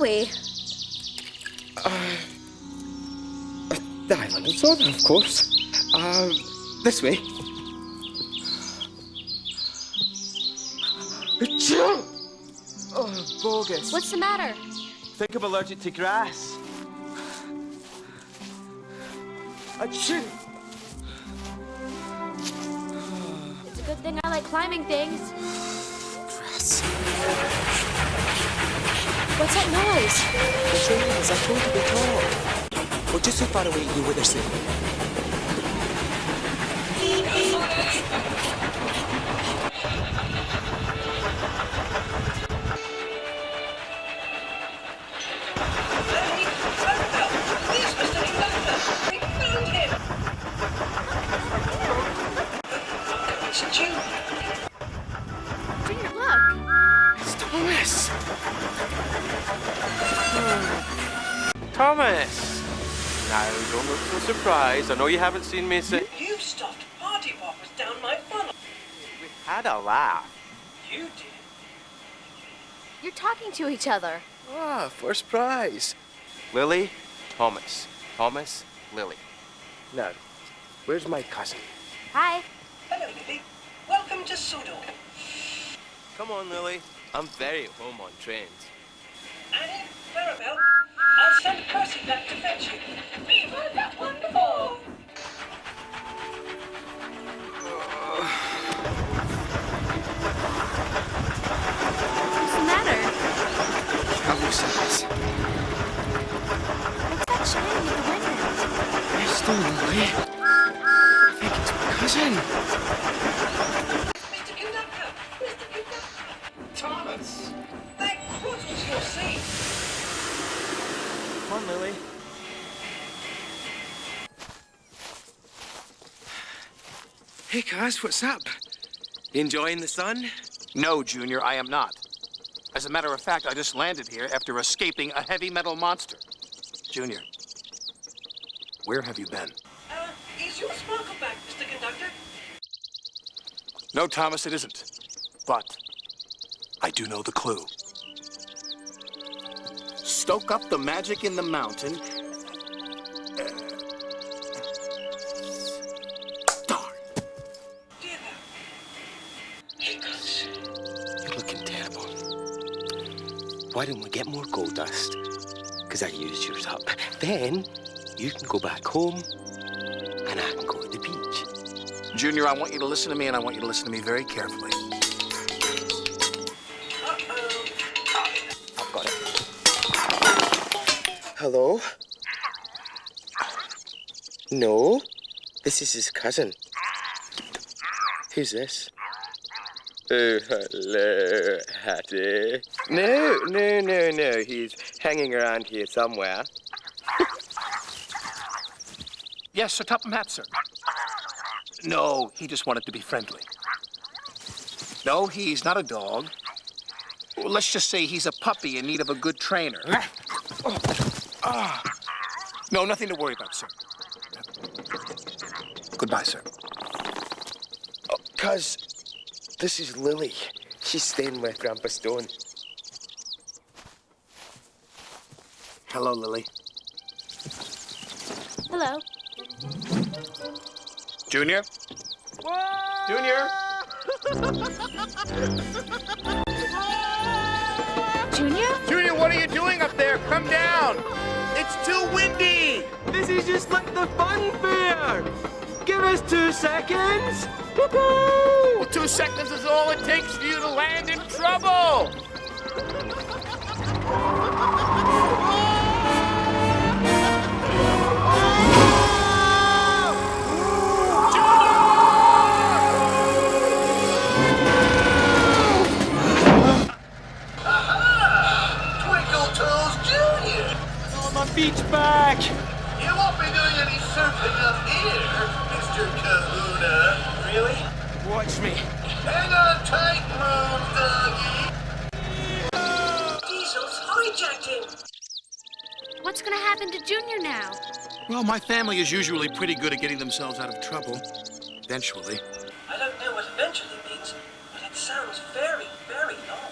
we? The island of Zorda, of course. This way. Achoo! Oh, bogus. What's the matter? Think I'm allergic to grass. Achoo! It's a good thing I like climbing things. Grass. What's that noise? The trains, I told you to talk. We're just so far away you were saying. Junior, look. It's Thomas. Thomas! Now, don't look so surprised. I know you haven't seen me since... You stuffed party poppers down my funnel. We had a laugh. You did. You're talking to each other. Ah, first prize. Lily, Thomas. Thomas, Lily. Now, where's my cousin? Hi. Hello, Lily. Welcome to Sudo. Come on, Lily. I'm very at home on trains. Annie, Clarabelle, I'll send Percy back to fetch you. We've heard that one before. What's the matter? Travel size. What's that shining in the windmill? It's still Lily. I think it's my cousin. Mr. Conductor! Mr. Conductor! Thomas! That crosswalk's your seat. Come on, Lily. Hey, Kaz, what's up? Enjoying the sun? No, Junior, I am not. As a matter of fact, I just landed here after escaping a heavy metal monster. Junior, where have you been? Is your sparkle back, Mr. Conductor? No, Thomas, it isn't. But I do know the clue. Stoke up the magic in the mountain. Darn. Dear thou. Hey, gosh. You're looking terrible. Why don't we get more gold dust? Because I used yours up. Then you can go back home and I can go to the beach. Junior, I want you to listen to me, and I want you to listen to me very carefully. Uh-oh. I've got it. Hello? No, this is his cousin. Who's this? Oh, hello, Hattie. No. He's hanging around here somewhere. Yes, Sir Topham Hatt, sir. No, he just wanted to be friendly. No, he's not a dog. Well, let's just say he's a puppy in need of a good trainer. No, nothing to worry about, sir. Goodbye, sir. Oh, Cuz, this is Lily. She's staying with Grandpa Stone. Hello, Lily. Hello. Junior? Junior? Junior? Junior, what are you doing up there? Come down! It's too windy! This is just like the fun fair! Give us 2 seconds! Woohoo! Well, 2 seconds is all it takes for you to land in trouble! Beach back! You won't be doing any surfing up here, Mr. Kahuna. Really? Watch me. Hang on tight, Moon Doggy. Diesel's hijacked him. What's gonna happen to Junior now? Well, my family is usually pretty good at getting themselves out of trouble. Eventually. I don't know what eventually means, but it sounds very, very long.